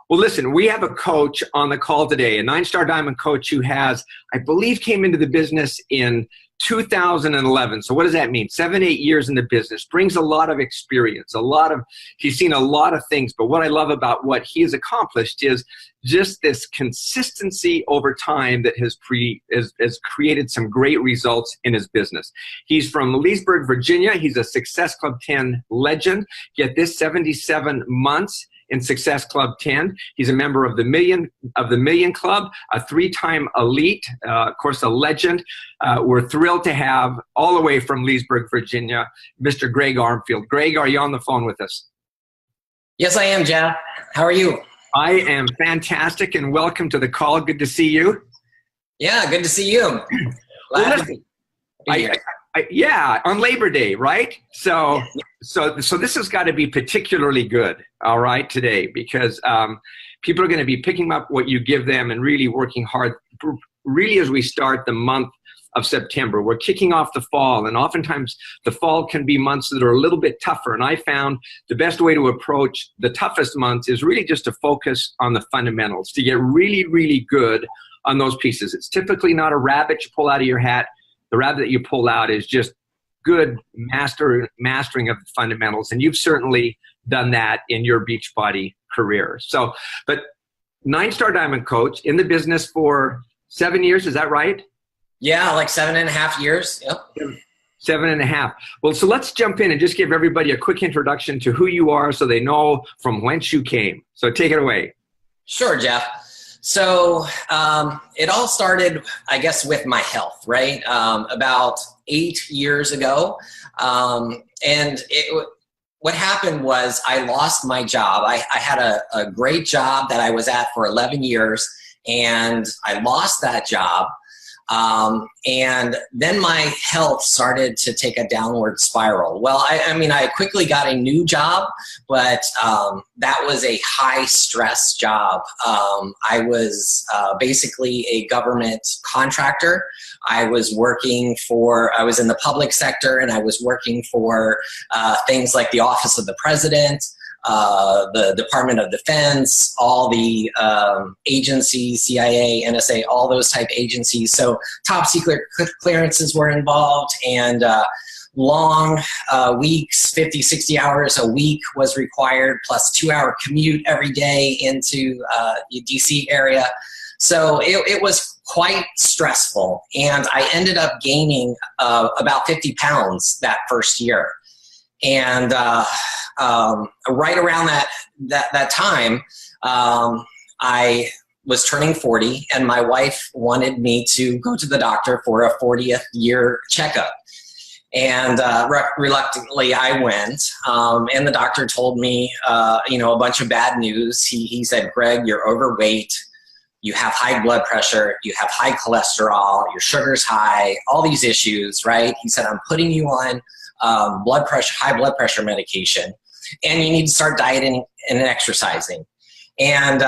Well, listen, we have a coach on the call today, a 9-star diamond coach who has, I believe, came into the business in 2011. So what does that mean? 7, 8 years in the business, brings a lot of experience, he's seen a lot of things. But what I love about what he has accomplished is just this consistency over time that has created some great results in his business. He's from Leesburg, Virginia. He's a Success Club 10 legend. Get this, 77 months in Success Club 10. He's a member of the Million Club, a 3-time elite, of course, a legend. We're thrilled to have, all the way from Leesburg, Virginia, Mr. Greg Armfield. Greg, are you on the phone with us? Yes, I am, Jeff. How are you? I am fantastic, and welcome to the call. Good to see you. Yeah, good to see you. Glad to be here. Yeah, on Labor Day, right? So this has got to be particularly good, all right, today, because people are going to be picking up what you give them and really working hard, really, as we start the month of September. We're kicking off the fall, and oftentimes the fall can be months that are a little bit tougher. And I found the best way to approach the toughest months is really just to focus on the fundamentals, to get really, really good on those pieces. It's typically not a rabbit you pull out of your hat. The rabbit that you pull out is just good mastering of the fundamentals. And you've certainly done that in your Beachbody career. So, but 9-star diamond coach, in the business for 7 years, is that right? Yeah, like 7.5 years. Yep. 7.5. Well, so let's jump in and just give everybody a quick introduction to who you are so they know from whence you came. So take it away. Sure, Jeff. So it all started, I guess, with my health, right? About 8 years ago. What happened was I lost my job. I had a great job that I was at for 11 years, and I lost that job. And then my health started to take a downward spiral. Well, I quickly got a new job, but that was a high stress job. I was basically a government contractor. I was in the public sector, and I was working for things like the Office of the President, the Department of Defense, all the agencies, CIA, NSA, all those type agencies. So top secret clearances were involved, and long weeks, 50, 60 hours a week was required, plus 2-hour commute every day into the DC area. So it was quite stressful, and I ended up gaining about 50 pounds that first year. And right around that time, I was turning 40, and my wife wanted me to go to the doctor for a 40th year checkup. And reluctantly, I went, and the doctor told me, a bunch of bad news. He said, "Greg, you're overweight. You have high blood pressure. You have high cholesterol. Your sugar's high. All these issues, right?" He said, "I'm putting you on high blood pressure medication, and you need to start dieting and exercising." And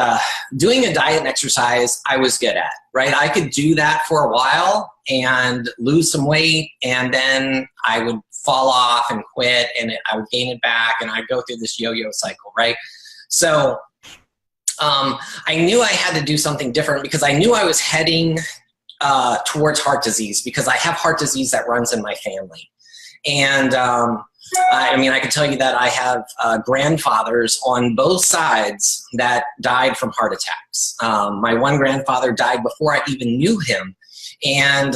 doing a diet and exercise, I was good at, right? I could do that for a while and lose some weight, and then I would fall off and quit, and I would gain it back, and I'd go through this yo-yo cycle, right? So I knew I had to do something different, because I knew I was heading towards heart disease, because I have heart disease that runs in my family. And I can tell you that I have grandfathers on both sides that died from heart attacks. My one grandfather died before I even knew him. And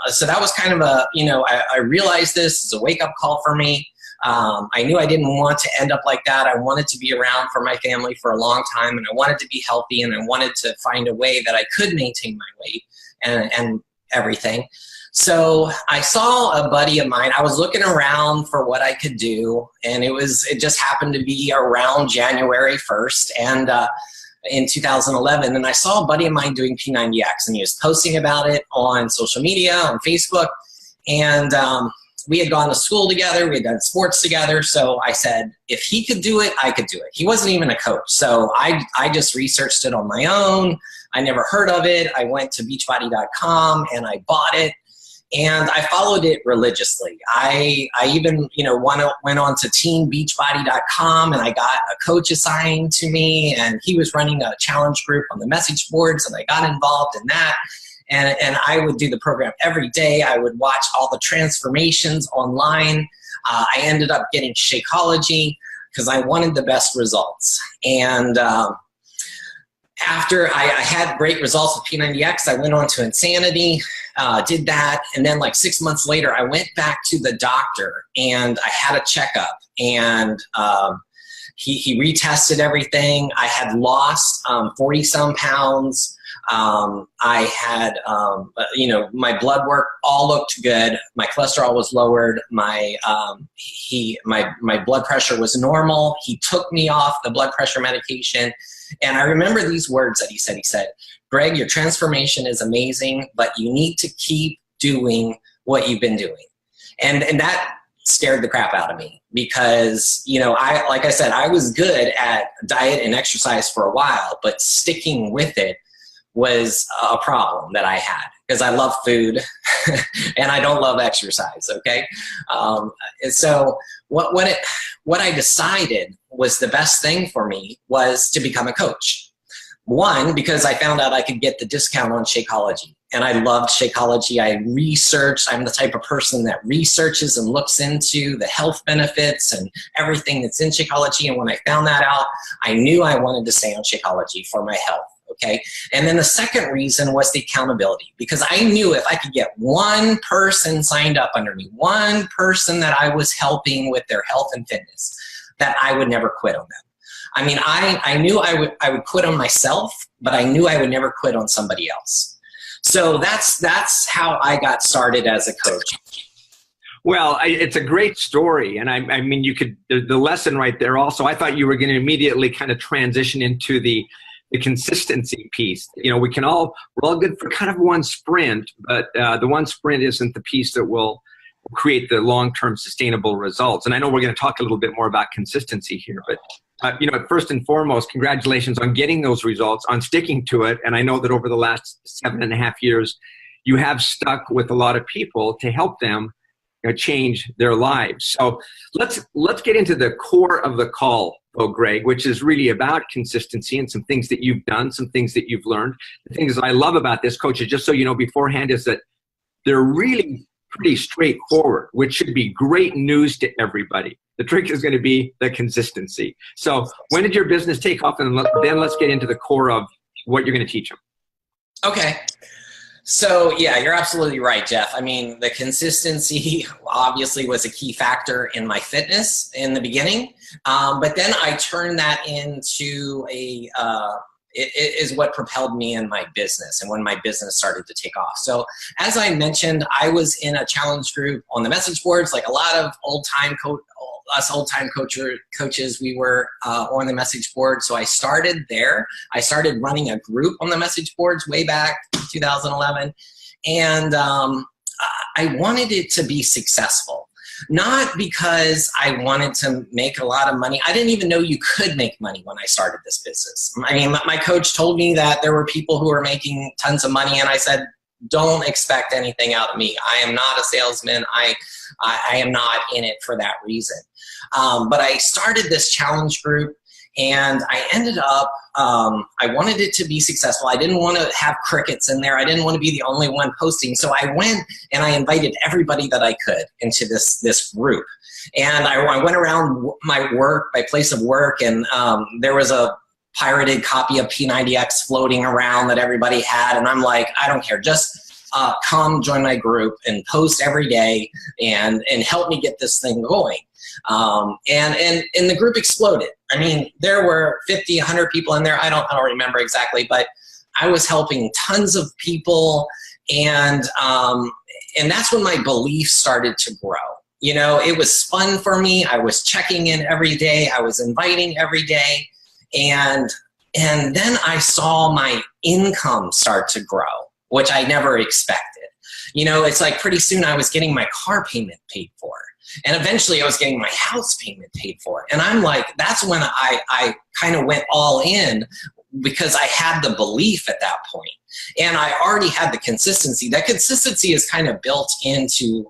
so that was kind of I realized this is a wake-up call for me. I knew I didn't want to end up like that. I wanted to be around for my family for a long time, and I wanted to be healthy, and I wanted to find a way that I could maintain my weight and everything. So I saw a buddy of mine. I was looking around for what I could do, and it just happened to be around January 1st and in 2011, and I saw a buddy of mine doing P90X, and he was posting about it on social media, on Facebook, and we had gone to school together, we had done sports together, so I said, if he could do it, I could do it. He wasn't even a coach, so I just researched it on my own. I never heard of it. I went to beachbody.com and I bought it. And I followed it religiously. I even, went on to teambeachbody.com, and I got a coach assigned to me, and he was running a challenge group on the message boards, and I got involved in that. And I would do the program every day. I would watch all the transformations online. I ended up getting Shakeology because I wanted the best results. And after I had great results with P90X, I went on to Insanity, did that. And then like 6 months later, I went back to the doctor and I had a checkup, and he retested everything. I had lost 40 some pounds. I had, my blood work all looked good. My cholesterol was lowered. My blood pressure was normal. He took me off the blood pressure medication. And I remember these words that he said. He said, "Greg, your transformation is amazing, but you need to keep doing what you've been doing." And that scared the crap out of me because, like I said, I was good at diet and exercise for a while, but sticking with it was a problem that I had because I love food and I don't love exercise. Okay. And so what I decided was the best thing for me was to become a coach. One, because I found out I could get the discount on Shakeology, and I loved Shakeology. I researched. I'm the type of person that researches and looks into the health benefits and everything that's in Shakeology. And when I found that out, I knew I wanted to stay on Shakeology for my health. Okay. And then the second reason was the accountability, because I knew if I could get one person signed up under me, one person that I was helping with their health and fitness, that I would never quit on them. I mean, I knew I would quit on myself, but I knew I would never quit on somebody else. So that's how I got started as a coach. Well, it's a great story. And I mean, the lesson right there also, I thought you were going to immediately kind of transition into the consistency piece. We're all good for kind of one sprint, but the one sprint isn't the piece that will create the long-term sustainable results. And I know we're going to talk a little bit more about consistency here, but first and foremost, congratulations on getting those results, on sticking to it. And I know that over the last 7.5 years, you have stuck with a lot of people to help them change their lives. So let's get into the core of the call, Greg, which is really about consistency and some things that you've done, some things that you've learned. The things that I love about this, coach, is just so you know beforehand, is that they're really pretty straightforward, which should be great news to everybody. The trick is going to be the consistency. So when did your business take off? And then let's get into the core of what you're going to teach them. Okay. So yeah, you're absolutely right, Jeff. I mean, the consistency obviously was a key factor in my fitness in the beginning. But then I turned that into it is what propelled me in my business and when my business started to take off. So as I mentioned, I was in a challenge group on the message boards, like a lot of old-time coaches, we were on the message board. So I started there. I started running a group on the message boards way back 2011. And I wanted it to be successful. Not because I wanted to make a lot of money. I didn't even know you could make money when I started this business. I mean, my coach told me that there were people who were making tons of money, and I said, don't expect anything out of me. I am not a salesman. I am not in it for that reason. But I started this challenge group, and I ended up, I wanted it to be successful. I didn't want to have crickets in there. I didn't want to be the only one posting. So I went and I invited everybody that I could into this group. And I went around my place of work, and there was a pirated copy of P90X floating around that everybody had. And I'm like, I don't care. Just come join my group and post every day and help me get this thing going. And the group exploded. I mean, there were 50, 100 people in there. I don't remember exactly, but I was helping tons of people. And that's when my belief started to grow. It was fun for me. I was checking in every day. I was inviting every day. And then I saw my income start to grow, which I never expected. It's like pretty soon I was getting my car payment paid for. And eventually I was getting my house payment paid for. And I'm like, that's when I kind of went all in because I had the belief at that point, and I already had the consistency. That consistency is kind of built into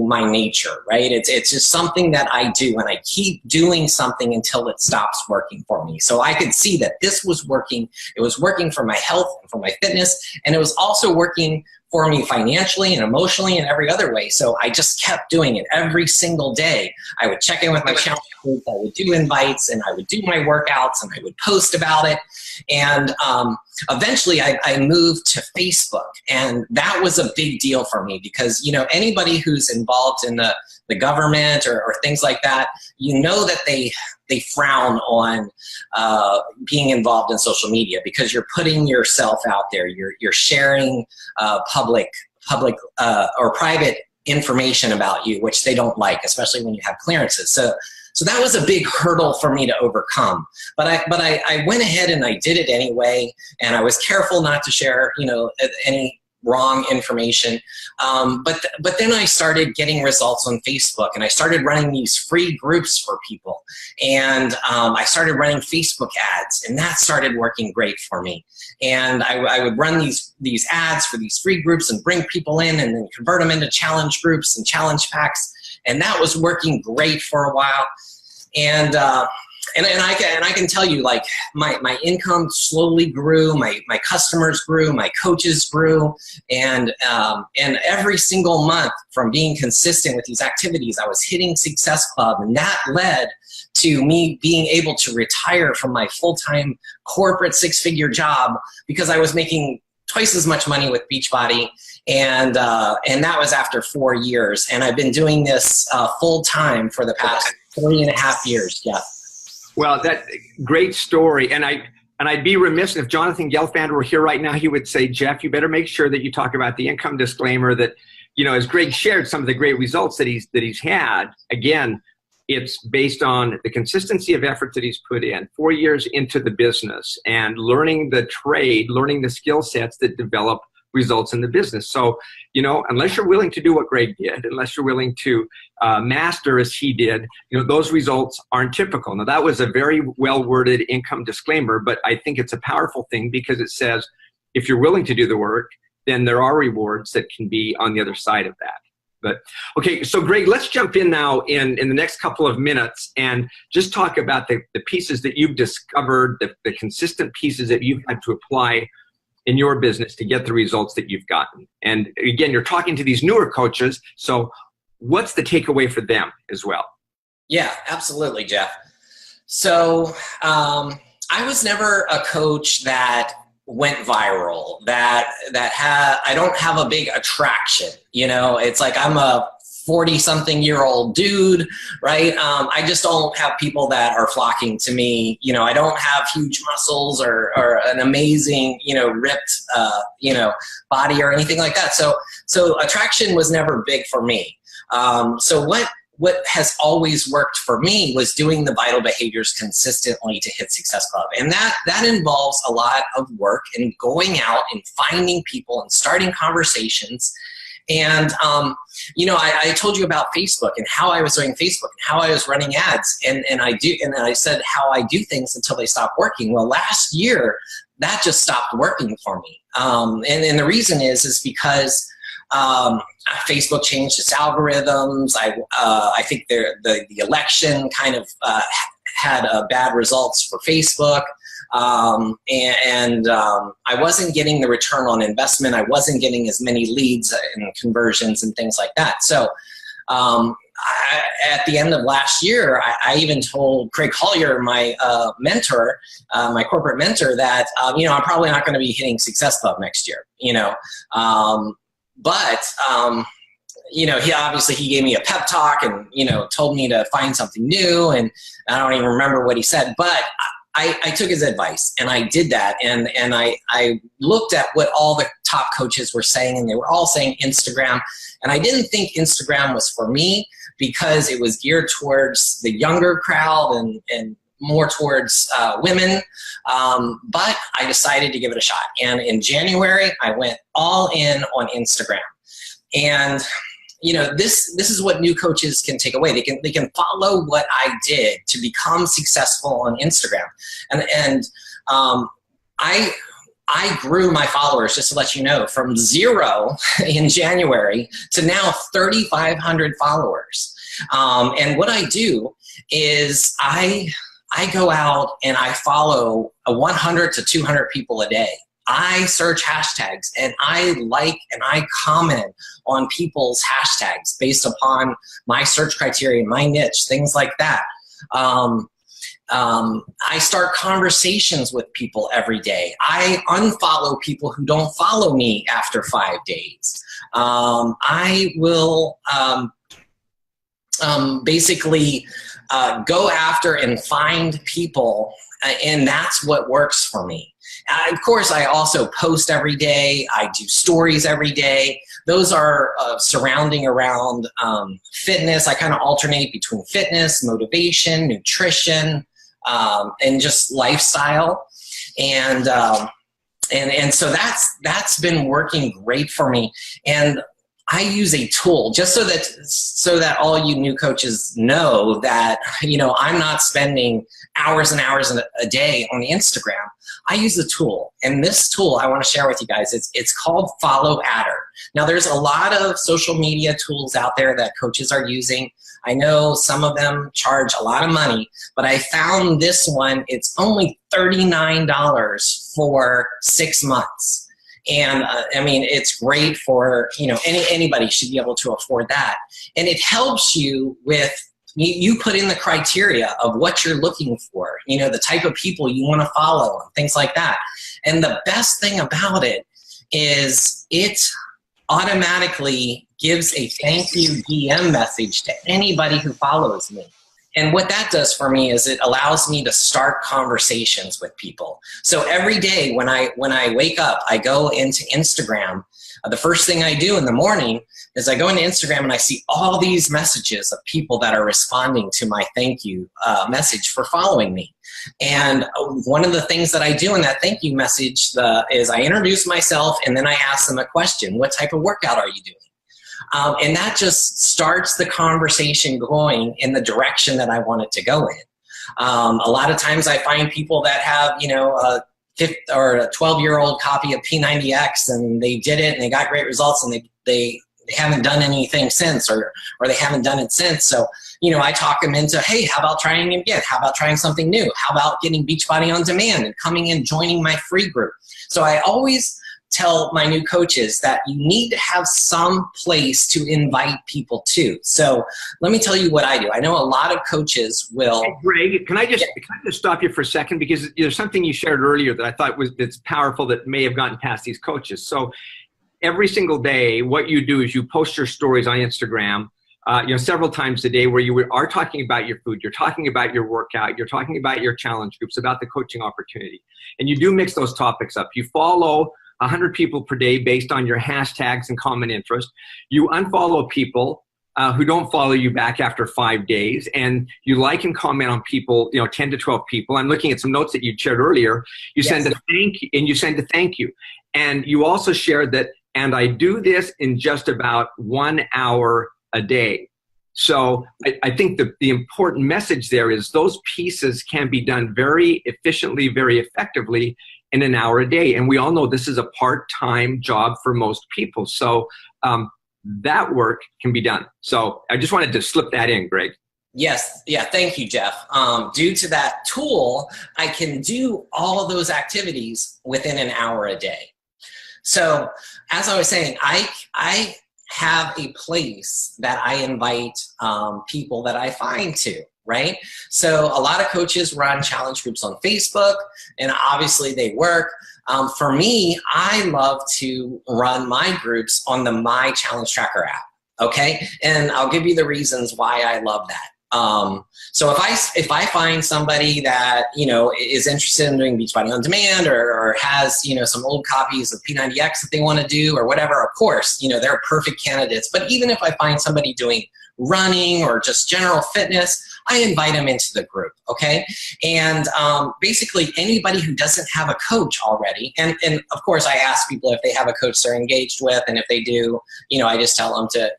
my nature, right? It's just something that I do, and I keep doing something until it stops working for me. So I could see that this was working. It was working for my health and for my fitness, and it was also working for me financially and emotionally and every other way. So I just kept doing it every single day. I would check in with my challenge group, I would do invites, and I would do my workouts, and I would post about it. And eventually I moved to Facebook, and that was a big deal for me because, you know, anybody who's involved in the government or things like that, you know that they frown on being involved in social media because you're putting yourself out there. You're sharing public or private information about you, which they don't like, especially when you have clearances. So that was a big hurdle for me to overcome. But I went ahead and I did it anyway, and I was careful not to share, you know, any wrong information. But then I started getting results on Facebook, and I started running these free groups for people. And I started running Facebook ads, and that started working great for me. And I would run these ads for these free groups and bring people in and then convert them into challenge groups and challenge packs. And that was working great for a while. And I can tell you, like, my income slowly grew, my customers grew, my coaches grew, and every single month from being consistent with these activities, I was hitting Success Club, and that led to me being able to retire from my full-time corporate six-figure job because I was making twice as much money with Beachbody, and that was after 4 years, and I've been doing this full-time for the past 3.5 years, Jeff. Well, that great story, and I'd be remiss if Jonathan Gelfand were here right now. He would say, Jeff, you better make sure that you talk about the income disclaimer. That, you know, as Greg shared some of the great results that he's had. Again, it's based on the consistency of effort that he's put in 4 years into the business and learning the trade, learning the skill sets that develop results in the business. So, you know, unless you're willing to do what Greg did, unless you're willing to master as he did, you know, those results aren't typical. Now, that was a very well-worded income disclaimer, but I think it's a powerful thing because it says if you're willing to do the work, then there are rewards that can be on the other side of that. But okay, so Greg, let's jump in now in the next couple of minutes and just talk about the pieces that you've discovered, the consistent pieces that you've had to apply in your business to get the results that you've gotten. And again, you're talking to these newer coaches, so what's the takeaway for them as well? Yeah, absolutely, Jeff. So I was never a coach that went viral, I don't have a big attraction. You know, it's like I'm a 40-something-year-old dude, right? I just don't have people that are flocking to me. You know, I don't have huge muscles or an amazing, you know, ripped, you know, body or anything like that. So attraction was never big for me. So what has always worked for me was doing the vital behaviors consistently to hit Success Club. And that involves a lot of work and going out and finding people and starting conversations. And, you know, I told you about Facebook and how I was doing Facebook and how I was running ads. And I said how I do things until they stop working. Well, last year, that just stopped working for me. And the reason is because Facebook changed its algorithms. I think the election kind of had bad results for Facebook. And I wasn't getting the return on investment. I wasn't getting as many leads and conversions and things like that. So at the end of last year, I even told Craig Collier, my mentor, my corporate mentor, that you know, I'm probably not going to be hitting Success Club next year. You know, but you know, he gave me a pep talk and, you know, told me to find something new, and I don't even remember what he said, but I took his advice and I did that, and I looked at what all the top coaches were saying, and they were all saying Instagram, and I didn't think Instagram was for me because it was geared towards the younger crowd and more towards women, but I decided to give it a shot. And in January, I went all in on Instagram. And you know, this is what new coaches can take away. They can follow what I did to become successful on Instagram. And I grew my followers, just to let you know, from 0 in January to now 3,500 followers. And what I do is I go out and I follow 100 to 200 people a day. I search hashtags and I like and I comment on people's hashtags based upon my search criteria, my niche, things like that. I start conversations with people every day. I unfollow people who don't follow me after 5 days. I will basically go after and find people, and that's what works for me. Of course, I also post every day. I do stories every day. Those are surrounding around fitness. I kind of alternate between fitness, motivation, nutrition, and just lifestyle. And so that's been working great for me. And I use a tool just so that all you new coaches know that, I'm not spending hours and hours a day on Instagram. I use a tool, and this tool I want to share with you guys. It's called Follow Adder. Now, there's a lot of social media tools out there that coaches are using. I know some of them charge a lot of money, but I found this one. It's only $39 for 6 months. And it's great for, anybody should be able to afford that. And it helps you with, you put in the criteria of what you're looking for, the type of people you want to follow, things like that. And the best thing about it is it automatically gives a thank you DM message to anybody who follows me. And what that does for me is it allows me to start conversations with people. So every day when I wake up, I go into Instagram. The first thing I do in the morning is I go into Instagram and I see all these messages of people that are responding to my thank you message for following me. And one of the things that I do in that thank you message is I introduce myself and then I ask them a question. What type of workout are you doing? And that just starts the conversation going in the direction that I want it to go in. A lot of times I find people that have, a 12-year-old copy of P90X and they did it and they got great results and they haven't done anything since or they haven't done it since. So, I talk them into, hey, how about trying it again? How about trying something new? How about getting Beachbody On Demand and coming in, joining my free group? So I always tell my new coaches that you need to have some place to invite people to. So let me tell you what I do. I know a lot of coaches will. Hey, Greg, can I just stop you for a second, because there's something you shared earlier that I thought that's powerful that may have gotten past these coaches. So every single day, what you do is you post your stories on Instagram, several times a day, where you are talking about your food, you're talking about your workout, you're talking about your challenge groups, about the coaching opportunity, and you do mix those topics up. You follow 100 people per day based on your hashtags and common interest. You unfollow people who don't follow you back after 5 days, and you like and comment on people, 10 to 12 people. I'm looking at some notes that you shared earlier. You send a thank you, and you send a thank you. And you also shared that, and I do this in just about 1 hour a day. So I think the important message there is those pieces can be done very efficiently, very effectively in an hour a day. And we all know this is a part-time job for most people. So that work can be done. So I just wanted to slip that in, Greg. Yes. Yeah. Thank you, Jeff. Due to that tool, I can do all of those activities within an hour a day. So as I was saying, I have a place that I invite people that I find to. Right? So a lot of coaches run challenge groups on Facebook, and obviously they work. For me, I love to run my groups on the My Challenge Tracker app. Okay, and I'll give you the reasons why I love that. So if I find somebody that is interested in doing Beachbody On Demand or has some old copies of P90X that they want to do or whatever, of course they're perfect candidates. But even if I find somebody doing running or just general fitness, I invite them into the group, okay? And basically anybody who doesn't have a coach already, and of course I ask people if they have a coach they're engaged with, and if they do, I just tell them to,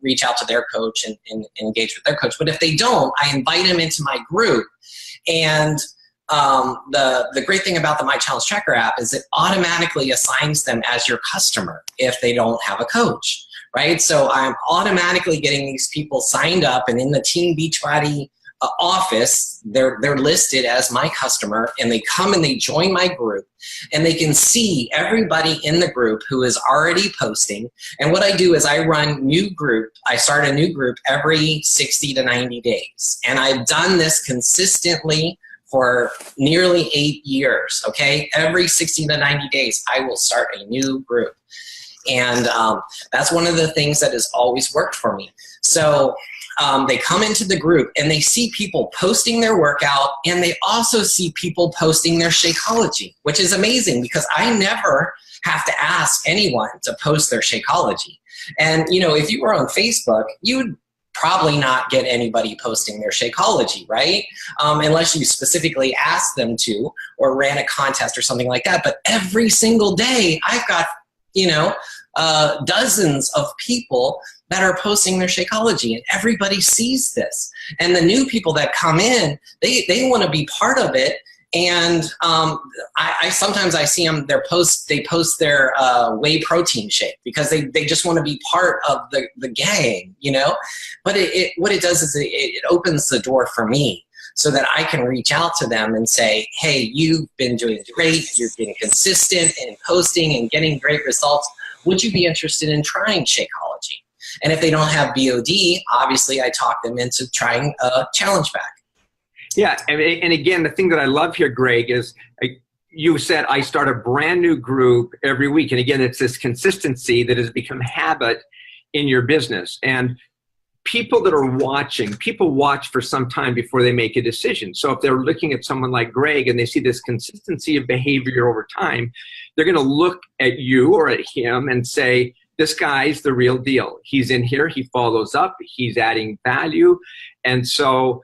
reach out to their coach and engage with their coach. But if they don't, I invite them into my group, and the great thing about the My Challenge Tracker app is it automatically assigns them as your customer if they don't have a coach, right? So I'm automatically getting these people signed up, and in the Team Beachbody office, they're listed as my customer, and they come and they join my group, and they can see everybody in the group who is already posting. And what I do is I start a new group every 60 to 90 days. And I've done this consistently for nearly 8 years, okay? Every 60 to 90 days, I will start a new group. And that's one of the things that has always worked for me. So they come into the group and they see people posting their workout, and they also see people posting their Shakeology, which is amazing because I never have to ask anyone to post their Shakeology. And if you were on Facebook, you would probably not get anybody posting their Shakeology, right? Unless you specifically asked them to or ran a contest or something like that. But every single day I've got, dozens of people that are posting their Shakeology, and everybody sees this. And the new people that come in, they want to be part of it. And I sometimes I see them, they post their whey protein shake because they just want to be part of the gang, But what it does is it opens the door for me so that I can reach out to them and say, hey, you've been doing great, you're being consistent in posting and getting great results. Would you be interested in trying Shakeology? And if they don't have BOD, obviously I talk them into trying a challenge pack. Yeah, and again, the thing that I love here, Greg, is you said I start a brand new group every week. And again, it's this consistency that has become habit in your business. And people that are watching, people watch for some time before they make a decision. So if they're looking at someone like Greg and they see this consistency of behavior over time, they're going to look at you or at him and say, this guy's the real deal. He's in here, he follows up, he's adding value. And so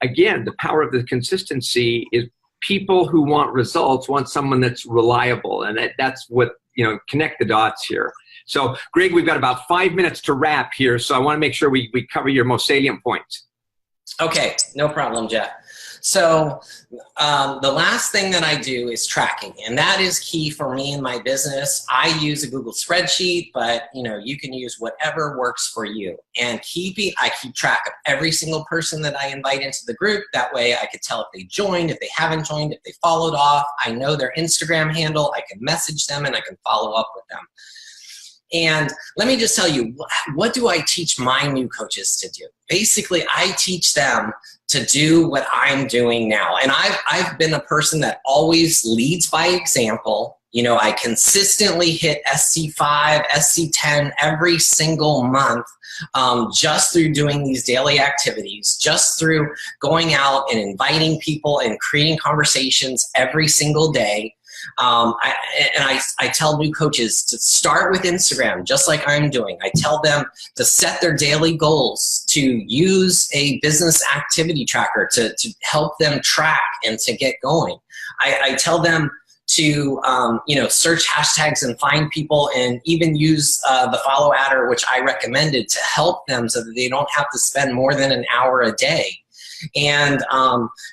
again, the power of the consistency is people who want results want someone that's reliable. And that's what, connect the dots here. So Greg, we've got about 5 minutes to wrap here. So I want to make sure we cover your most salient points. Okay, no problem, Jeff. So the last thing that I do is tracking, and that is key for me in my business. I use a Google spreadsheet, but you can use whatever works for you. And I keep track of every single person that I invite into the group. That way I could tell if they joined, if they haven't joined, if they followed off. I know their Instagram handle. I can message them and I can follow up with them. And let me just tell you, what do I teach my new coaches to do? Basically, I teach them to do what I'm doing now. And I've been a person that always leads by example. I consistently hit SC5, SC10 every single month just through doing these daily activities, just through going out and inviting people and creating conversations every single day. I tell new coaches to start with Instagram, just like I'm doing. I tell them to set their daily goals, to use a business activity tracker to help them track and to get going. I tell them to search hashtags and find people, and even use the follow adder, which I recommended, to help them so that they don't have to spend more than an hour a day. And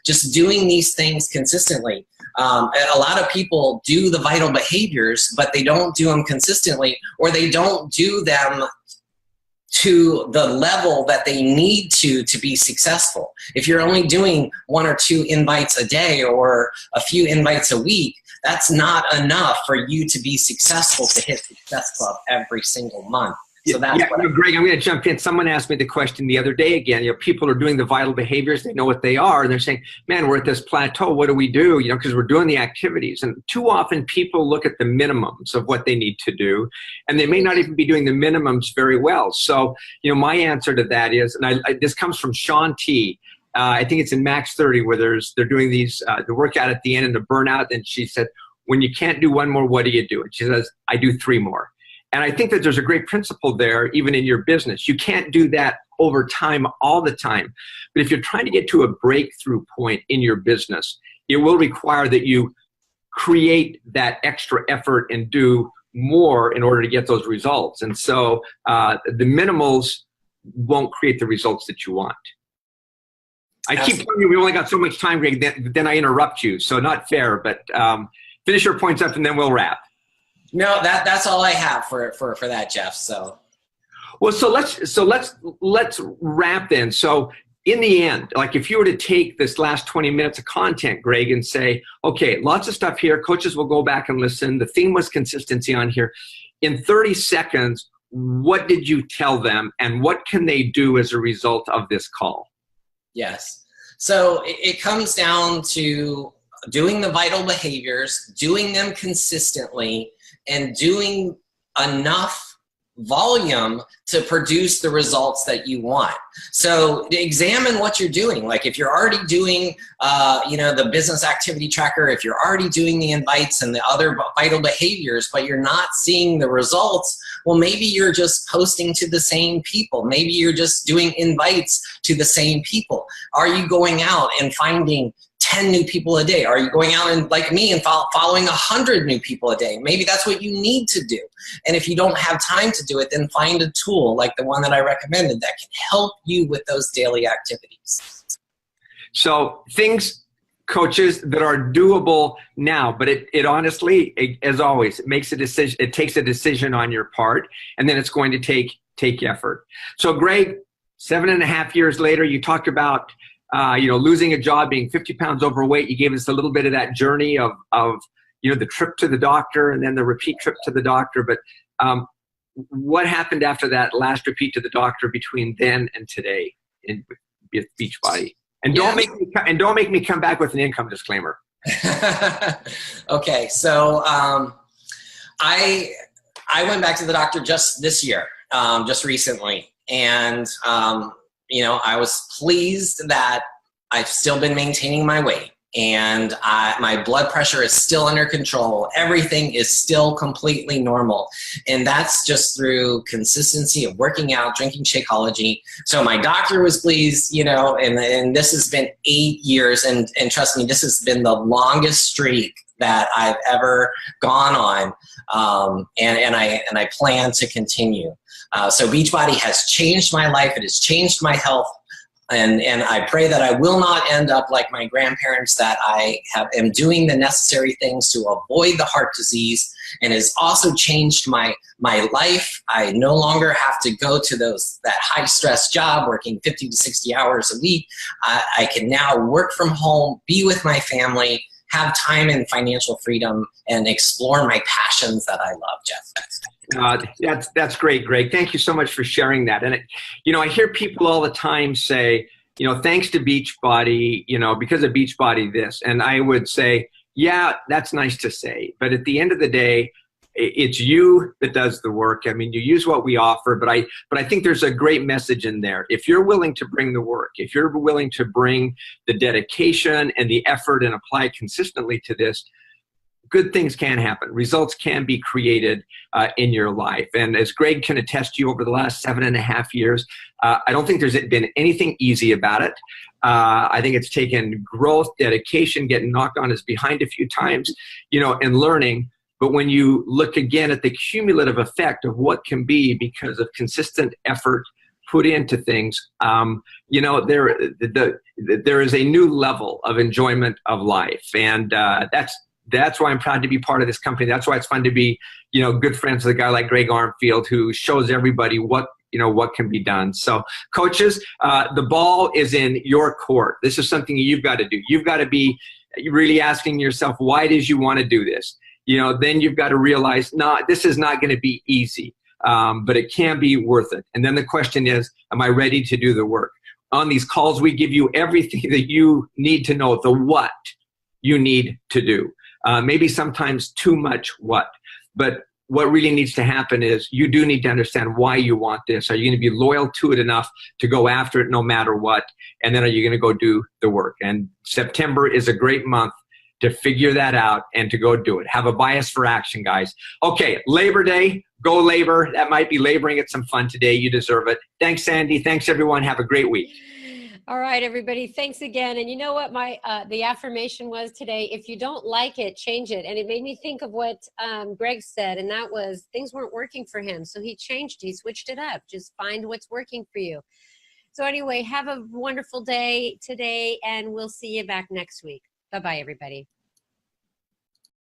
just doing these things consistently. A lot of people do the vital behaviors, but they don't do them consistently, or they don't do them to the level that they need to be successful. If you're only doing 1 or 2 invites a day or a few invites a week, that's not enough for you to be successful to hit Success Club every single month. So that's Greg, I'm going to jump in. Someone asked me the question the other day again. People are doing the vital behaviors. They know what they are. And they're saying, man, we're at this plateau. What do we do? Because we're doing the activities. And too often people look at the minimums of what they need to do. And they may not even be doing the minimums very well. So, my answer to that is, and this comes from Sean T. I think it's in Max 30 where they're doing these, the workout at the end and the burnout. And she said, when you can't do one more, what do you do? And she says, I do 3 more. And I think that there's a great principle there, even in your business. You can't do that over time, all the time. But if you're trying to get to a breakthrough point in your business, it will require that you create that extra effort and do more in order to get those results. And so the minimals won't create the results that you want. I keep telling you we only got so much time, Greg. Then I interrupt you, so not fair. But finish your points up, and then we'll wrap. No, that's all I have for that, Jeff. So, well, so let's wrap then. So, in the end, like if you were to take this last 20 minutes of content, Greg, and say, okay, lots of stuff here. Coaches will go back and listen. The theme was consistency on here. In 30 seconds, what did you tell them, and what can they do as a result of this call? Yes. So it comes down to doing the vital behaviors, doing them consistently, and doing enough volume to produce the results that you want. So examine what you're doing. Like if you're already doing, the business activity tracker, if you're already doing the invites and the other vital behaviors, but you're not seeing the results, well, maybe you're just posting to the same people. Maybe you're just doing invites to the same people. Are you going out and finding 10 new people a day? Are you going out and, like me, and following 100 new people a day? Maybe that's what you need to do. And if you don't have time to do it, then find a tool like the one that I recommended that can help you with those daily activities. So things, coaches, that are doable now, but it honestly, as always, it makes a decision. It takes a decision on your part, and then it's going to take effort. So Greg, 7.5 years later, you talked about losing a job, being 50 pounds overweight. You gave us a little bit of that journey of the trip to the doctor and then the repeat trip to the doctor. But what happened after that last repeat to the doctor between then and today in Beachbody? And don't make me come back with an income disclaimer. Okay, so I went back to the doctor just this year, just recently, and I was pleased that I've still been maintaining my weight, and my blood pressure is still under control. Everything is still completely normal. And that's just through consistency of working out, drinking Shakeology. So my doctor was pleased, and this has been 8 years. And trust me, this has been the longest streak that I've ever gone on. And I plan to continue. So Beachbody has changed my life. It has changed my health. And I pray that I will not end up like my grandparents, that I am doing the necessary things to avoid the heart disease, and has also changed my life. I no longer have to go to that high stress job working 50 to 60 hours a week. I can now work from home, be with my family, have time and financial freedom, and explore my passions that I love, Jeff. That's great, Greg. Thank you so much for sharing that. And I hear people all the time say, thanks to Beachbody, because of Beachbody this. And I would say, yeah, that's nice to say. But at the end of the day, it's you that does the work. I mean, you use what we offer, but I think there's a great message in there. If you're willing to bring the work, if you're willing to bring the dedication and the effort and apply consistently to this, good things can happen. Results can be created in your life. And as Greg can attest to you over the last 7.5 years, I don't think there's been anything easy about it. I think it's taken growth, dedication, getting knocked on his behind a few times, and learning. But when you look again at the cumulative effect of what can be because of consistent effort put into things, there is a new level of enjoyment of life. And that's why I'm proud to be part of this company. That's why it's fun to be, good friends with a guy like Greg Armfield, who shows everybody what can be done. So coaches, the ball is in your court. This is something you've got to do. You've got to be really asking yourself, why it is you want to do this? Then you've got to realize, no, this is not going to be easy, but it can be worth it. And then the question is, am I ready to do the work? On these calls, we give you everything that you need to know, the what you need to do. Maybe sometimes too much what, but what really needs to happen is you do need to understand why you want this. Are you going to be loyal to it enough to go after it no matter what? And then are you going to go do the work? And September is a great month to figure that out and to go do it. Have a bias for action, guys. Okay, Labor Day, go labor. That might be laboring at some fun today. You deserve it. Thanks, Sandy. Thanks, everyone. Have a great week. All right, everybody. Thanks again. And you know what the affirmation was today? If you don't like it, change it. And it made me think of what Greg said, and that was things weren't working for him. So he changed, he switched it up. Just find what's working for you. So anyway, have a wonderful day today, and we'll see you back next week. Bye-bye, everybody.